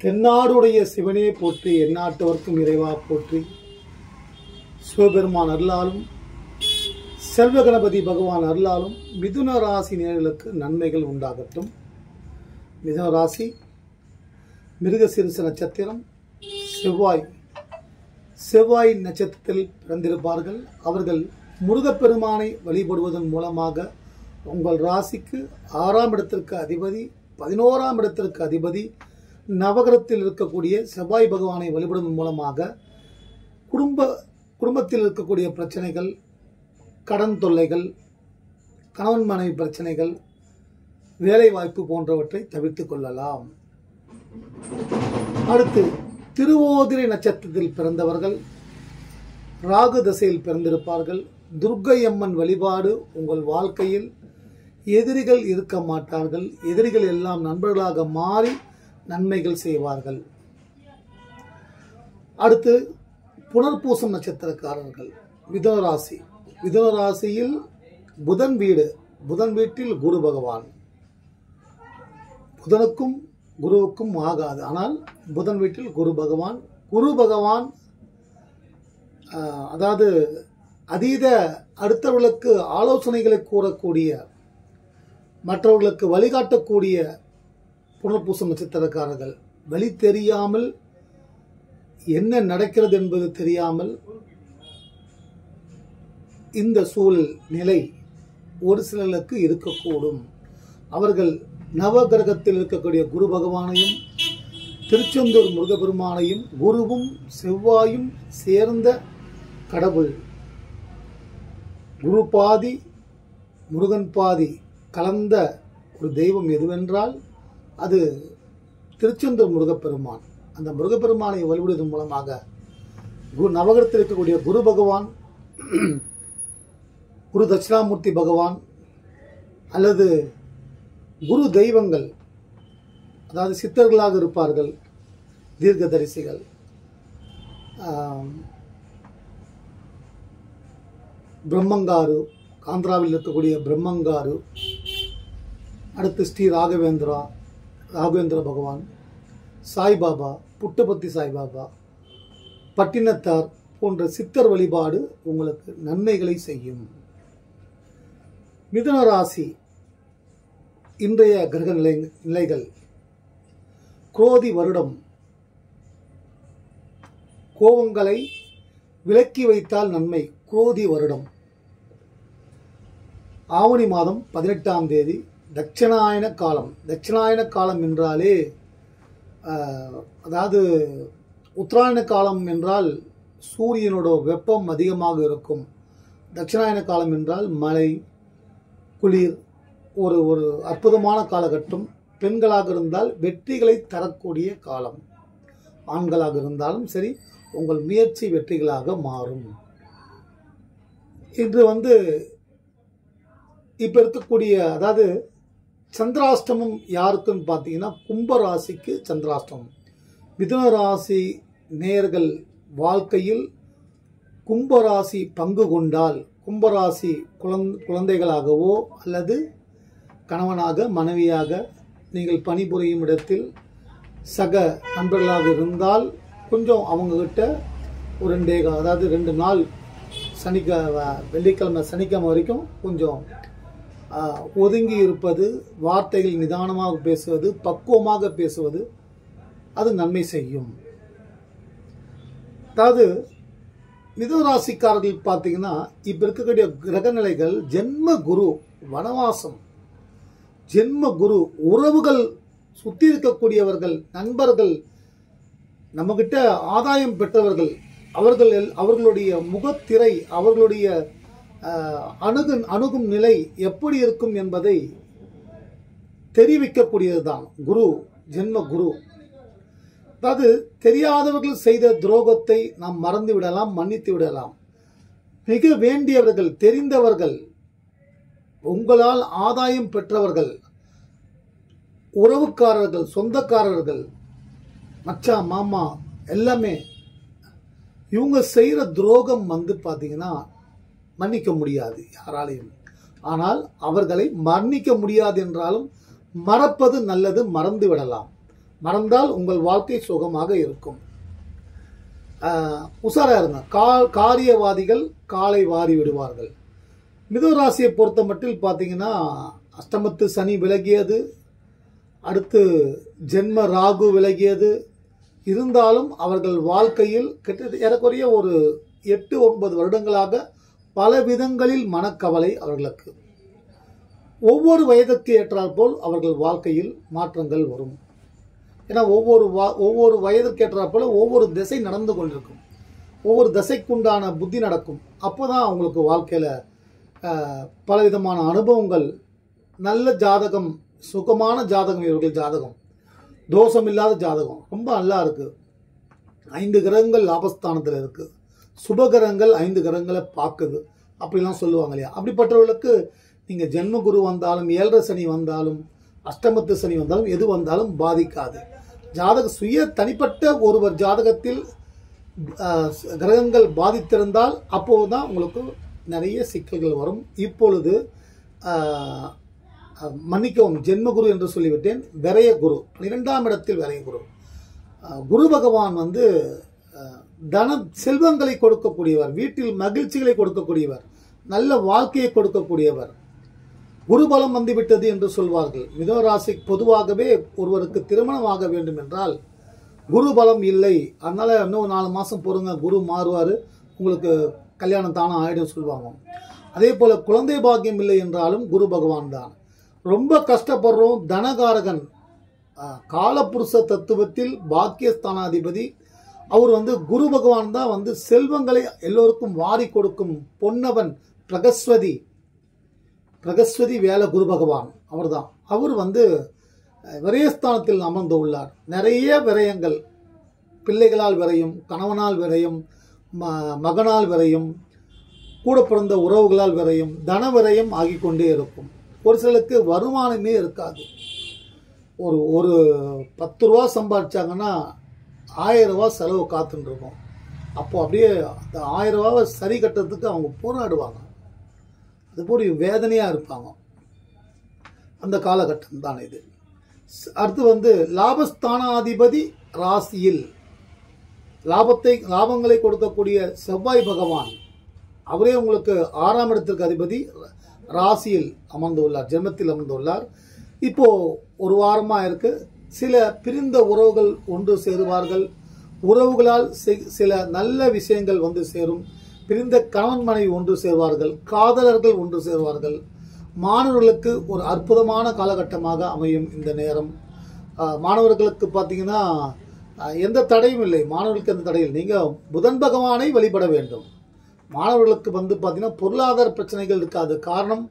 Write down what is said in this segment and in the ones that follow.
தென்னாடுடைய சிவனே போற்றி, எந்நாட்டவர்க்கும் இறைவா போற்றி. சிவபெருமான் அருளாலும் செல்வ கணபதி பகவான் அருளாலும் மிதுன ராசி நேயர்களுக்கு நன்மைகள் உண்டாகட்டும். மிதுன ராசி மிருகசீரிஷ நட்சத்திரம், செவ்வாய் நட்சத்திரத்தில் பிறந்திருப்பார்கள். அவர்கள் முருகப்பெருமானை வழிபடுவதன் மூலமாக உங்கள் ராசிக்கு 6ஆம் இடத்திற்கு அதிபதி, 11ஆம் இடத்திற்கு அதிபதி, நவகிரகத்தில் இருக்கக்கூடிய செவ்வாய் பகவானை வழிபடுவதன் மூலமாக குடும்பத்தில் இருக்கக்கூடிய பிரச்சனைகள், கடன் தொல்லைகள், கணவன் மனைவி பிரச்சனைகள், வேலை வாய்ப்பு போன்றவற்றை தவிர்த்து கொள்ளலாம். அடுத்து திருவோதிரை நட்சத்திரத்தில் பிறந்தவர்கள் ராகு தசையில் பிறந்திருப்பார்கள். துர்க்கை அம்மன் வழிபாடு உங்கள் வாழ்க்கையில் எதிரிகள் இருக்க மாட்டார்கள். எதிரிகள் எல்லாம் நண்பர்களாக மாறி நன்மைகள் செய்வார்கள். அடுத்து புனர்பூசம் நட்சத்திரக்காரர்கள் மிதுன ராசி. மிதுன ராசியில் புதன் வீட்டில் குரு பகவான். புதனுக்கும் குருவுக்கும் ஆகாது, ஆனால் புதன் வீட்டில் குரு பகவான் அதாவது அடுத்தவர்களுக்கு ஆலோசனைகளை கூறக்கூடிய, மற்றவர்களுக்கு வழிகாட்டக்கூடிய புனர்பூசம் நட்சத்திரக்காரர்கள் வழி தெரியாமல், என்ன நடக்கிறது என்பது தெரியாமல் இந்த சூழல் நிலை ஒரு சிலருக்கு இருக்கக்கூடும். அவர்கள் நவகிரகத்தில் இருக்கக்கூடிய குரு பகவானையும் திருச்செந்தூர் முருகப்பெருமானையும் குருவும் செவ்வாயும் சேர்ந்த கடவுள், குரு பாதி முருகன் பாதி கலந்த ஒரு தெய்வம் எதுவென்றால் அது திருச்செந்தூர் முருகப்பெருமான். அந்த முருகப்பெருமானை வழிபடுவதன் மூலமாக நவகிரகத்தில் இருக்கக்கூடிய குரு பகவான், குரு தட்சிணாமூர்த்தி பகவான் அல்லது குரு தெய்வங்கள், அதாவது சித்தர்களாக இருப்பார்கள், தீர்க்கதரிசிகள், பிரம்மங்காரு, ஆந்திராவில் இருக்கக்கூடிய பிரம்மங்காரு, அடுத்து ஸ்ரீ ராகவேந்திர பகவான், சாய்பாபா, புட்டபர்த்தி சாய்பாபா, பட்டினத்தார் போன்ற சித்தர் வழிபாடு உங்களுக்கு நன்மைகளை செய்யும். மிதுன ராசி இன்றைய கிரக நிலைகள். குரோதி வருடம் கோபங்களை விலக்கி வைத்தால் நன்மை. குரோதி வருடம் ஆவணி மாதம் 18ஆம் தேதி தட்சிணாயன காலம். தட்சிணாயன காலம் என்றாலே அதாவது உத்தராயண காலம் என்றால் சூரியனோட வெப்பம் அதிகமாக இருக்கும். தட்சிணாயன காலம் என்றால் மழை, குளிர், ஒரு அற்புதமான காலகட்டம். பெண்களாக இருந்தால் வெற்றிகளை தரக்கூடிய காலம். ஆண்களாக இருந்தாலும் சரி, உங்கள் முயற்சி வெற்றிகளாக மாறும். இன்று இப்ப இருக்கக்கூடிய, அதாவது சந்திராஷ்டமம் யாருக்குன்னு பார்த்தீங்கன்னா கும்பராசிக்கு சந்திராஷ்டமம். மிதுன ராசி நேயர்கள் வாழ்க்கையில் கும்பராசி பங்கு கொண்டால், கும்பராசி குழந்தைகளாகவோ அல்லது கணவனாக மனைவியாக நீங்கள் பணிபுரியும் இடத்தில் சக நண்பர்களாக இருந்தால் கொஞ்சம் அவங்கக்கிட்ட ஒரு 2 நாள் வெள்ளிக்கிழமை சனிக்கிழமை வரைக்கும் கொஞ்சம் ஒதுங்கி இருப்பது, வார்த்தைகள் நிதானமாக பேசுவது, பக்குவமாக பேசுவது, அது நன்மை செய்யும். அதாவது மிதுன ராசிக்காரர்கள் பார்த்தீங்கன்னா இப்ப இருக்கக்கூடிய கிரகநிலைகள் ஜென்ம குரு வனவாசம், ஜென்ம குரு உறவுகள், சுற்றி இருக்கக்கூடியவர்கள், நண்பர்கள், நம்மகிட்ட ஆதாயம் பெற்றவர்கள், அவர்களுடைய முகத்திரை, அவர்களுடைய அணுகும் நிலை எப்படி இருக்கும் என்பதை தெரிவிக்கக்கூடியதுதான் குரு, ஜென்ம குரு. அதாவது தெரியாதவர்கள் செய்த துரோகத்தை நாம் மறந்து விடலாம், மன்னித்து விடலாம். மிக வேண்டியவர்கள், தெரிந்தவர்கள், உங்களால் ஆதாயம் பெற்றவர்கள், உறவுக்காரர்கள், சொந்தக்காரர்கள், மச்சான் மாமா எல்லாமே இவங்க செய்கிற துரோகம் பார்த்தீங்கன்னா மன்னிக்க முடியாது யாராலையும். ஆனால் அவர்களை மன்னிக்க முடியாது என்றாலும் மறப்பது நல்லது, மறந்து விடலாம். மறந்தால் உங்கள் வாழ்க்கை சுகமாக இருக்கும். உஷாரா இருங்க. காரியவாதிகள் காலை வாரி விடுவார்கள். மிதுன ராசியை பொறுத்த மட்டில் பார்த்தீங்கன்னா அஷ்டமத்து சனி விலகியது, அடுத்து ஜென்ம ராகு விலகியது. இருந்தாலும் அவர்கள் வாழ்க்கையில் கிட்டத்தட்ட ஏறக்குறைய ஒரு 8-9 வருடங்களாக பல விதங்களில் மனக்கவலை அவர்களுக்கு. ஒவ்வொரு வயதுக்கு ஏற்றாற்போல் அவர்கள் வாழ்க்கையில் மாற்றங்கள் வரும். ஏன்னா ஒவ்வொரு வயதுக்கு ஏற்றாற்போல் ஒவ்வொரு திசை நடந்து கொண்டிருக்கும். ஒவ்வொரு திசைக்குண்டான புத்தி நடக்கும். அப்போ தான் அவங்களுக்கு வாழ்க்கையில் பலவிதமான அனுபவங்கள், நல்ல ஜாதகம், சுகமான ஜாதகம், இவர்கள் ஜாதகம் தோஷம் இல்லாத ஜாதகம் ரொம்ப நல்லா இருக்கு. 5 கிரகங்கள் லாபஸ்தானத்தில் இருக்கு. சுபகிரகங்கள் 5 கிரகங்களை பார்க்குது அப்படிலாம் சொல்லுவாங்க இல்லையா? அப்படிப்பட்டவர்களுக்கு நீங்கள் ஜென்ம குரு வந்தாலும், 7.5 சனி வந்தாலும், அஷ்டமத்து சனி வந்தாலும், எது வந்தாலும் பாதிக்காது. சுய தனிப்பட்ட ஒருவர் ஜாதகத்தில் கிரகங்கள் பாதித்திருந்தால் அப்போதுதான் உங்களுக்கு நிறைய சிக்கல்கள் வரும். இப்பொழுது மன்னிக்கவும், ஜென்மகுரு என்று சொல்லிவிட்டேன், விரய குரு, 12ஆம் இடத்தில் விரய குரு. குரு பகவான் வந்து செல்வங்களை கொடுக்கக்கூடியவர், வீட்டில் மகிழ்ச்சிகளை கொடுக்கக்கூடியவர், நல்ல வாழ்க்கையை கொடுக்கக்கூடியவர். குருபலம் வந்துவிட்டது என்று சொல்வார்கள். மிதுன ராசி பொதுவாகவே ஒருவருக்கு திருமணமாக வேண்டும் என்றால் குருபலம் இல்லை, அதனால இன்னும் 4 மாதம் பொறுங்க, குரு மாறுவார், உங்களுக்கு கல்யாணம் தானே ஆயிடும் சொல்லுவாங்க. அதே போல குழந்தை பாக்கியம் இல்லை என்றாலும் குரு பகவான் தான். ரொம்ப கஷ்டப்படுறோம். தனகாரகன் காலபுருஷ தத்துவத்தில் பாக்கியஸ்தானாதிபதி அவர் வந்து குரு பகவான் தான். வந்து செல்வங்களை எல்லோருக்கும் வாரி கொடுக்கும் பொன்னவன் பிரகஸ்வதி வேலை குரு பகவான் அவர் தான். அவர் வந்து விரயஸ்தானத்தில் அமர்ந்து உள்ளார். நிறைய விரயங்கள், பிள்ளைகளால் விரயம், கணவனால் விரயம், மகனால் விரயம், கூட பிறந்த உறவுகளால் விரயம், தன விரயம் ஆகிக்கொண்டே இருக்கும். ஒரு சிலருக்கு வருமானமே இருக்காது. ஒரு 10 ரூபா சம்பாதிச்சாங்கன்னா 1000 ரூபா செலவு காத்துட்டு இருக்கும். அப்போ அப்படியே அந்த 1000 ரூபாவை சரி கட்டுறதுக்கு அவங்க போராடுவாங்க. அதுபோல் வேதனையாக இருப்பாங்க. அந்த காலகட்டம் தான் இது. அடுத்து வந்து லாபஸ்தானாதிபதி ராசியில் லாபங்களை கொடுக்கக்கூடிய செவ்வாய் பகவான், அவரே உங்களுக்கு 6ஆம் இடத்திற்கு அதிபதி, ராசியில் அமர்ந்துள்ளார், ஜென்மத்தில் அமர்ந்துள்ளார். இப்போ ஒரு வாரமா இருக்கு. சில பிரிந்த உறவுகள் ஒன்று சேருவார்கள். உறவுகளால் சில நல்ல விஷயங்கள் வந்து சேரும். பிரிந்த கணவன் மனைவி ஒன்று சேர்வார்கள். காதலர்கள் ஒன்று சேர்வார்கள். மாணவர்களுக்கு ஒரு அற்புதமான காலகட்டமாக அமையும் இந்த நேரம். மாணவர்களுக்கு பார்த்தீங்கன்னா எந்த தடையும் இல்லை. மாணவர்களுக்கு எந்த தடையும் இல்லை. நீங்கள் புதன் பகவானை வழிபட வேண்டும். மாணவர்களுக்கு வந்து பார்த்தீங்கன்னா பொருளாதார பிரச்சனைகள் இருக்காது. காரணம்,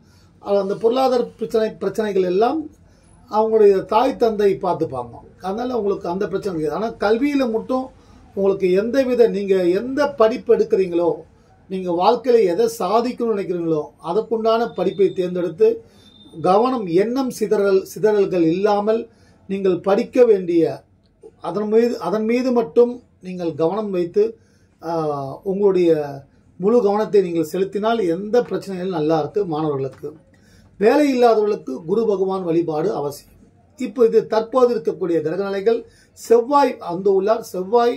அந்த பொருளாதார பிரச்சனைகள் எல்லாம் அவங்களுடைய தாய் தந்தை பார்த்துப்பாங்க. அதனால உங்களுக்கு அந்த பிரச்சனை கிடையாது. ஆனால் கல்வியில் மட்டும் உங்களுக்கு நீங்கள் எந்த படிப்பு எடுக்கிறீங்களோ, நீங்கள் வாழ்க்கையில் எதை சாதிக்கணும்னு நினைக்கிறீங்களோ அதற்குண்டான படிப்பை தேர்ந்தெடுத்து கவனம், எண்ணம் சிதறல்கள் இல்லாமல் நீங்கள் படிக்க வேண்டிய அதன் மீது மட்டும் நீங்கள் கவனம் வைத்து உங்களுடைய முழு கவனத்தை நீங்கள் செலுத்தினால் எந்த பிரச்சனைகளும் நல்லா இருக்கு. மாணவர்களுக்கு, வேலை இல்லாதவர்களுக்கு குரு பகவான் வழிபாடு அவசியம். இப்போ இது தற்போது இருக்கக்கூடிய கிரகநிலைகள். செவ்வாய் வந்து உள்ளார். செவ்வாய்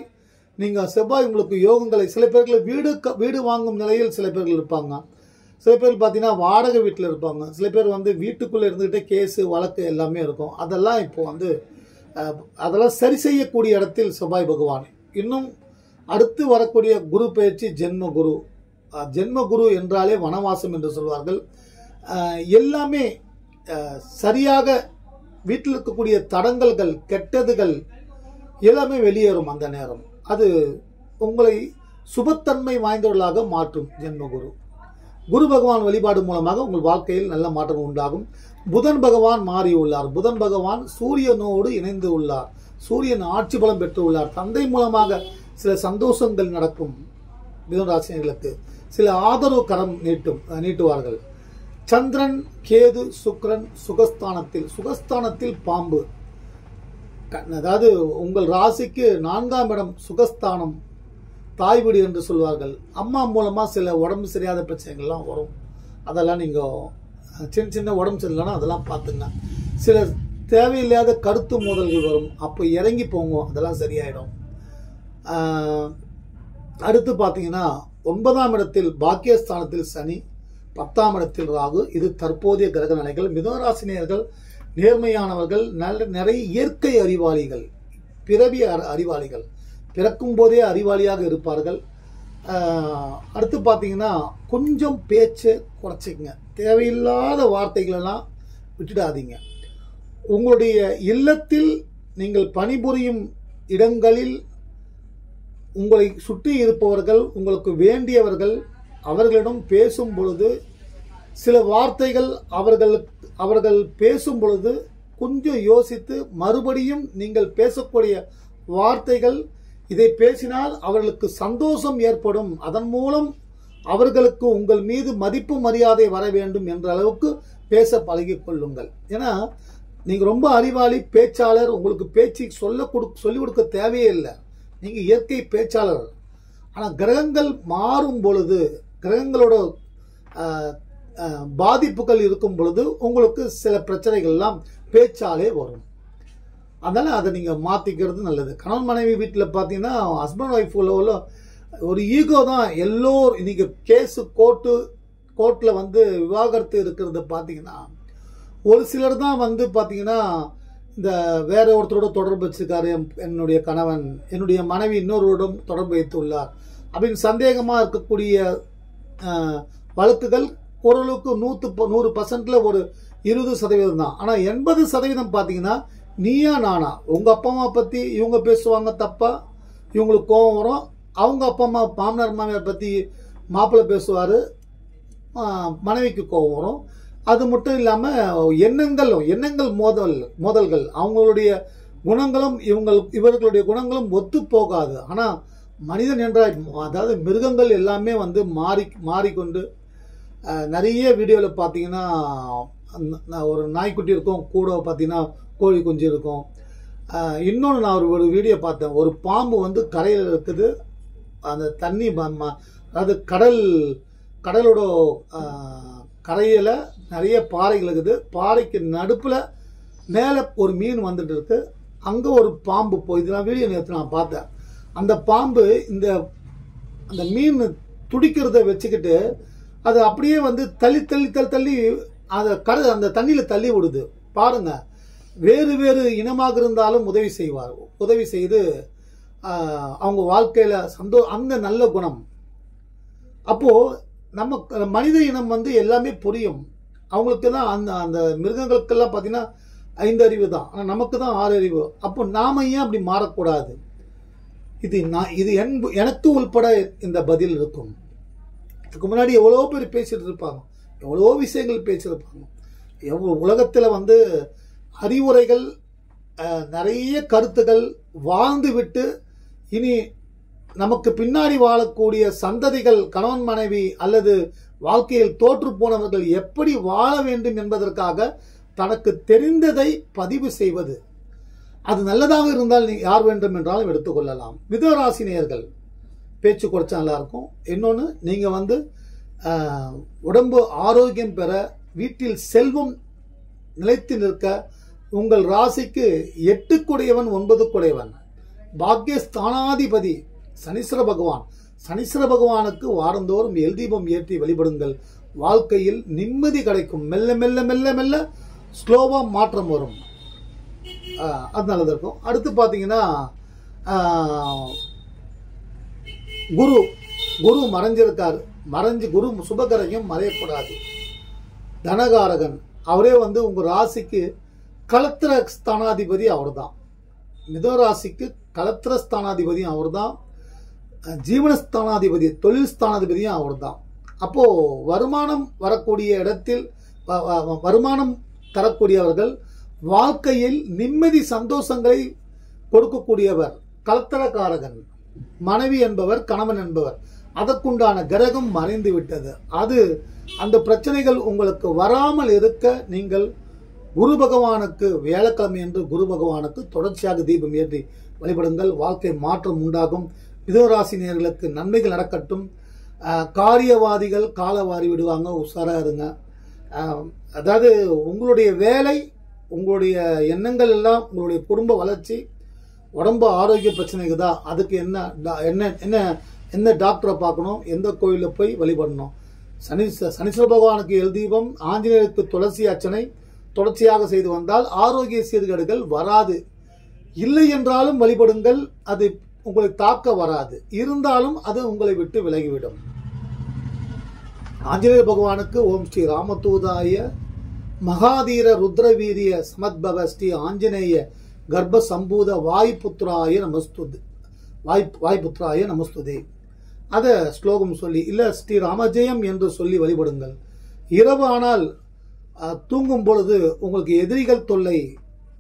உங்களுக்கு யோகங்களை, சில பேர்கள் வீடு வாங்கும் நிலையில் சில பேர்கள் இருப்பாங்க. சில பேர் பார்த்தீங்கன்னா வாடகை வீட்டில் இருப்பாங்க. சில பேர் வந்து வீட்டுக்குள்ளே இருந்துகிட்டே கேஸு வழக்கு எல்லாமே இருக்கும். அதெல்லாம் இப்போ வந்து அதெல்லாம் சரி செய்யக்கூடிய இடத்தில் செவ்வாய் பகவான். இன்னும் அடுத்து வரக்கூடிய குரு பயிற்சி ஜென்மகுரு என்றாலே வனவாசம் என்று சொல்வார்கள். எல்லாமே சரியாக வீட்டில் இருக்கக்கூடிய தடங்கல்கள், கெட்டதுகள் எல்லாமே வெளியேறும் அந்த நேரம். அது உங்களை சுபத்தன்மை வாய்ந்தவர்களாக மாற்றும். ஜென்மகுரு குரு பகவான் வழிபாடு மூலமாக உங்கள் வாழ்க்கையில் நல்ல மாற்றம் உண்டாகும். புதன் பகவான் மாறியுள்ளார். புதன் பகவான் சூரியனோடு இணைந்து உள்ளார். சூரியன் ஆட்சி பலம் பெற்று உள்ளார். தந்தை மூலமாக சில சந்தோஷங்கள் நடக்கும். மிதுன ராசினர்களுக்கு சில ஆதரவு கரம் நீட்டுவார்கள். சந்திரன், கேது, சுக்கிரன் சுகஸ்தானத்தில் பாம்பு. அதாவது உங்கள் ராசிக்கு 4ஆம் இடம் சுகஸ்தானம், தாய் வீடு என்று சொல்வார்கள். அம்மா மூலமா சில உடம்பு சரியாத பிரச்சனைகள்லாம் வரும். அதெல்லாம் நீங்க சின்ன உடம்பு சரியில்லைன்னா அதெல்லாம் பார்த்துங்க. சில தேவையில்லாத கருத்து மோதல்கள் வரும். அப்போ இறங்கி போங்க, அதெல்லாம் சரியாயிடும். அடுத்து பார்த்தீங்கன்னா 9ஆம் இடத்தில் பாக்கியஸ்தானத்தில் சனி, 10ஆம் இடத்தில் ராகு. இது தற்போதைய கிரக நிலைகள். மிதுன ராசினியர்கள் நேர்மையானவர்கள், நிறைய இயற்கை அறிவாளிகள், பிறவி அறிவாளிகள், பிறக்கும் போதே அறிவாளியாக இருப்பார்கள். அடுத்து பார்த்தீங்கன்னா கொஞ்சம் பேச்சு குறைச்சிக்கங்க, தேவையில்லாத வார்த்தைகளெல்லாம் விட்டுடாதீங்க. உங்களுடைய இல்லத்தில் நீங்கள் பணிபுரியும் இடங்களில் உங்களை சுற்றி இருப்பவர்கள், உங்களுக்கு வேண்டியவர்கள், அவர்களிடம் பேசும் பொழுது சில வார்த்தைகள் அவர்கள் பேசும் பொழுது கொஞ்சம் யோசித்து மறுபடியும் நீங்கள் பேசக்கூடிய வார்த்தைகள், இதை பேசினால் அவர்களுக்கு சந்தோஷம் ஏற்படும், அதன் மூலம் அவர்களுக்கு உங்கள் மீது மதிப்பு மரியாதை வர வேண்டும் என்ற அளவுக்கு பேச பழகிக் கொள்ளுங்கள். ஏன்னா நீங்கள் ரொம்ப அறிவாளி பேச்சாளர், உங்களுக்கு பேச்சு சொல்லிக் கொடுக்க தேவையே இல்லை, நீங்கள் இயற்கை பேச்சாளர். ஆனால் கிரகங்கள் மாறும் பொழுது, கிரகங்களோட பாதிப்புகள் இருக்கும் பொழுது உங்களுக்கு சில பிரச்சனைகள்லாம் பேச்சாலே வரும். அதனால் அதை நீங்கள் மாற்றிக்கிறது நல்லது. கணவன் மனைவி வீட்டில் பார்த்தீங்கன்னா ஹஸ்பண்ட் ஒய்ஃப் உள்ள ஒரு ஈகோ தான். எல்லோரும் இன்னைக்கு கேஸு கோர்ட்டில் வந்து விவாகரத்து இருக்கிறத பார்த்தீங்கன்னா ஒரு சிலர் தான் வந்து பார்த்தீங்கன்னா இந்த வேற ஒருத்தரோட தொடர்பு வச்சிருக்காரு என்னுடைய கணவன், என்னுடைய மனைவி இன்னொருவரிடம் தொடர்பு வைத்துள்ளார் அப்படின்னு சந்தேகமாக இருக்கக்கூடிய வழக்குகள் ஓரளவுக்கு 100% ஒரு 20% தான். ஆனால் 80% பார்த்தீங்கன்னா நீயா நானா, உங்க அப்பா அம்மா பத்தி இவங்க பேசுவாங்க தப்பா, இவங்களுக்கு கோபம் வரும். அவங்க அப்பா அம்மா மாமனார் மாமியார் பத்தி மாப்பிள்ளை பேசுவாரு, மனைவிக்கு கோபம் வரும். அது மட்டும் இல்லாம எண்ணங்கள் மோதல்கள், அவங்களுடைய குணங்களும் இவர்களுடைய குணங்களும் ஒத்து போகாது. ஆனா மனிதன் என்றால், அதாவது மிருகங்கள் எல்லாமே வந்து மாறிக்கொண்டு நிறைய வீடியோவில் பார்த்தீங்கன்னா ஒரு நாய்க்குட்டி இருக்கும், கூட பார்த்தீங்கன்னா கோழி குஞ்சு இருக்கும். இன்னொன்று நான் ஒரு வீடியோ பார்த்தேன், ஒரு பாம்பு வந்து கரையில் இருக்குது, அந்த தண்ணி அதாவது கடலோட கரையில் நிறைய பாறைகள் இருக்குது, பாறைக்கு நடுப்பில் மேலே ஒரு மீன் வந்துட்டு இருக்கு, அங்கே ஒரு பாம்பு இதெல்லாம் வீடியோ நேற்று நான் பார்த்தேன். அந்த பாம்பு அந்த மீன் துடிக்கிறத வச்சுக்கிட்டு அது அப்படியே வந்து தள்ளி அந்த தண்ணியில் தள்ளி விடுது. பாருங்க, வேறு இனமாக இருந்தாலும் உதவி செய்து அவங்க வாழ்க்கையில அந்த நல்ல குணம். அப்போ நம்ம மனித இனம் வந்து எல்லாமே புரியும். அவங்களுக்கு தான் அந்த மிருகங்களுக்கெல்லாம் பார்த்தீங்கன்னா 5 அறிவு தான், ஆனால் நமக்கு தான் 6 அறிவு. அப்போ நாம ஏன் அப்படி மாறக்கூடாது? இது எனக்கு உள்பட இந்த பதில் இருக்கும். இதுக்கு முன்னாடி எவ்வளோ பேர் பேசிட்டு இருப்பாங்க, எவ்வளோ விஷயங்கள் பேசியிருப்பாங்க. உலகத்தில் வந்து அறிவுரைகள், நிறைய கருத்துக்கள் வாழ்ந்து விட்டு இனி நமக்கு பின்னாடி வாழக்கூடிய சந்ததிகள், கணவன் மனைவி அல்லது வாழ்க்கையில் தோற்று போனவர்கள் எப்படி வாழ வேண்டும் என்பதற்காக தனக்கு தெரிந்ததை பதிவு செய்வது. அது நல்லதாக இருந்தால் யார் வேண்டும் என்றாலும் எடுத்துக்கொள்ளலாம். மிதுன ராசி நேயர்கள் பேச்சு குறைச்சா நல்லா இருக்கும். இன்னொன்று, நீங்க வந்து உடம்பு ஆரோக்கியம் பெற, வீட்டில் செல்வம் நிலைத்து நிற்க, உங்கள் ராசிக்கு 8 குடையவன் 9 குடையவன் பாக்கியஸ்தானாதிபதி சனீஸ்வர பகவான். சனீஸ்வர பகவானுக்கு வாரந்தோறும் எல் தீபம் ஏற்றி வழிபடுங்கள். வாழ்க்கையில் நிம்மதி கிடைக்கும். மெல்ல மெல்ல மெல்ல மெல்ல ஸ்லோவா மாற்றம் வரும். அது நல்லது இருக்கும். அடுத்து பார்த்தீங்கன்னா குரு மறைஞ்சிருக்காரு. குரு சுபகரையும் மறையக்கூடாது. தனகாரகன் அவரே வந்து உங்க ராசிக்கு களத்திர ஸ்தானாதிபதி அவர் தான். மிதுன ராசிக்கு களத்திர ஸ்தானாதிபதியும் அவர் தான், ஜீவனஸ்தானாதிபதி தொழில் ஸ்தானாதிபதியும் அவர் தான். அப்போ வருமானம் வரக்கூடிய இடத்தில் வருமானம் தரக்கூடியவர்கள், வாழ்க்கையில் நிம்மதி சந்தோஷங்களை கொடுக்கக்கூடியவர் களத்திரக்காரகன். மனைவி என்பவர், கணவன் என்பவர், அதற்குண்டான கிரகம் மறைந்து விட்டது. அந்த பிரச்சனைகள் உங்களுக்கு வராமல் இருக்க நீங்கள் குரு பகவானுக்கு வியாழக்கிழமை என்று குரு பகவானுக்கு தொடர்ச்சியாக தீபம் ஏற்றி வழிபடுங்கள். வாழ்க்கை மாற்றம் உண்டாகும். மிதுன ராசி நேயர்களுக்கு நன்மைகள் நடக்கட்டும். காரியவாதிகள் காலவாரி விடுவாங்க, உஷாரா இருங்க. அதாவது உங்களுடைய வேலை உங்களுடைய எண்ணங்கள் எல்லாம் உங்களுடைய குடும்ப வளர்ச்சி, உடம்பு ஆரோக்கிய பிரச்சனைக்கு தான். அதுக்கு என்ன டாக்டரை பார்க்கணும், எந்த கோயிலில் போய் வழிபடணும். சனீஸ்வர பகவானுக்கு எல் தீபம், ஆஞ்சநேயருக்கு துளசி அர்ச்சனை தொடர்ச்சியாக செய்து வந்தால் ஆரோக்கிய சீர்கேடுகள் வராது. இல்லை என்றாலும் வழிபடுங்கள், அது உங்களை தாக்க வராது. இருந்தாலும் அது உங்களை விட்டு விலகிவிடும். ஆஞ்சநேய பகவானுக்கு ஓம் ஸ்ரீ ராமதூதாய மகாதீர ருத்ரவீரிய சமத்பவ ஸ்ரீ ஆஞ்சநேய கர்ப்ப சம்பூத வாய்புத்ராய நமஸ்துதே. அத ஸ்லோகம் சொல்லி இல்ல ஸ்ரீ ராமஜெயம் என்று சொல்லி வழிபடுங்கள். இரவு ஆனால் தூங்கும் பொழுது உங்களுக்கு எதிரிகள் தொல்லை,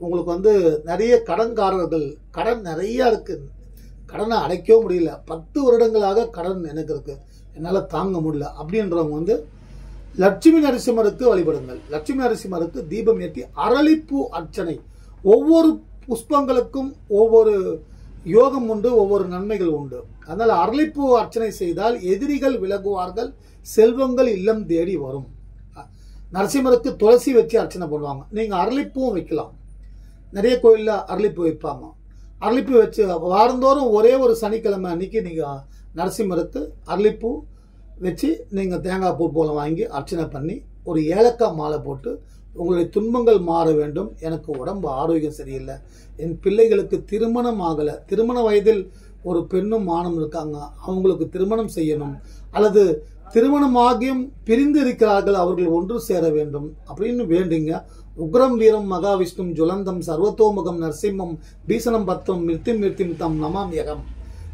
உங்களுக்கு நிறைய கடன்காரர்கள், கடன் நிறைய இருக்கு, கடனை அடைக்கவும் முடியல, 10 வருடங்களாக கடன் எனக்கு இருக்கு, என்னால் தாங்க முடியல அப்படின்றவங்க லட்சுமி நரசிம்மருக்கு வழிபடுங்கள். லட்சுமி நரசிம்மருக்கு தீபம் ஏற்றி அரளிப்பூ அர்ச்சனை. ஒவ்வொரு புஷ்பங்களுக்கும் ஒவ்வொரு யோகம் உண்டு, ஒவ்வொரு நன்மைகள் உண்டு. அதனால் அரளிப்பூ அர்ச்சனை செய்தால் எதிரிகள் விலகுவார்கள், செல்வங்கள் இல்லம் தேடி வரும். நரசிம்மருக்கு துளசி வச்சு அர்ச்சனை பண்ணுவாங்க. நீங்கள் அரளிப்பூவும் வைக்கலாம். நிறைய கோயிலில் அரளிப்பூ வைப்பாங்க. அரளிப்பூ வச்சு வாரந்தோறும் ஒரே ஒரு சனிக்கிழமை அன்னைக்கு நீங்கள் நரசிம்மருக்கு அரளிப்பூ வச்சு நீங்கள் தேங்காய் பூ போல வாங்கி அர்ச்சனை பண்ணி ஒரு ஏலக்காய் மாலை போட்டு, உங்களுடைய துன்பங்கள் மாற வேண்டும், எனக்கு உடம்பு ஆரோக்கியம் சரியில்லை, என் பிள்ளைகளுக்கு திருமணம் ஆகலை, திருமண வயதில் ஒரு பெண்ணும் ஆணும் இருக்காங்க, அவங்களுக்கு திருமணம் செய்யணும், அல்லது திருமணமாகியும் பிரிந்து இருக்கிறார்கள், அவர்கள் ஒன்று சேர வேண்டும் அப்படின்னு வேண்டுங்க. உக்ரம் வீரம் மகாவிஷ்ணும் ஜுலந்தம் சர்வத்தோமுகம் நரசிம்மம் பீசனம் பத்திரம் மிருத்திம் தம் நமாம் யகம்.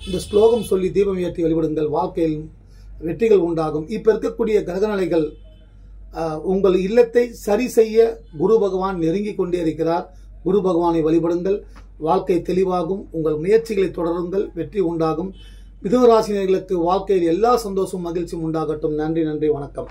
இந்த ஸ்லோகம் சொல்லி தீபம் ஏற்றி வழிபடுங்கள். வாழ்க்கையில் வெற்றிகள் உண்டாகும். இப்ப இருக்கக்கூடிய கிரகநிலைகள் உங்கள் இல்லத்தை சரி செய்ய குரு பகவான் நெருங்கி கொண்டே இருக்கிறார். குரு பகவானை வழிபடுங்கள், வாழ்க்கை தெளிவாகும். உங்கள் முயற்சிகளை தொடருங்கள், வெற்றி உண்டாகும். மிதுன ராசினியர்களுக்கு வாழ்க்கையில் எல்லா சந்தோஷமும் மகிழ்ச்சியும் உண்டாகட்டும். நன்றி, வணக்கம்.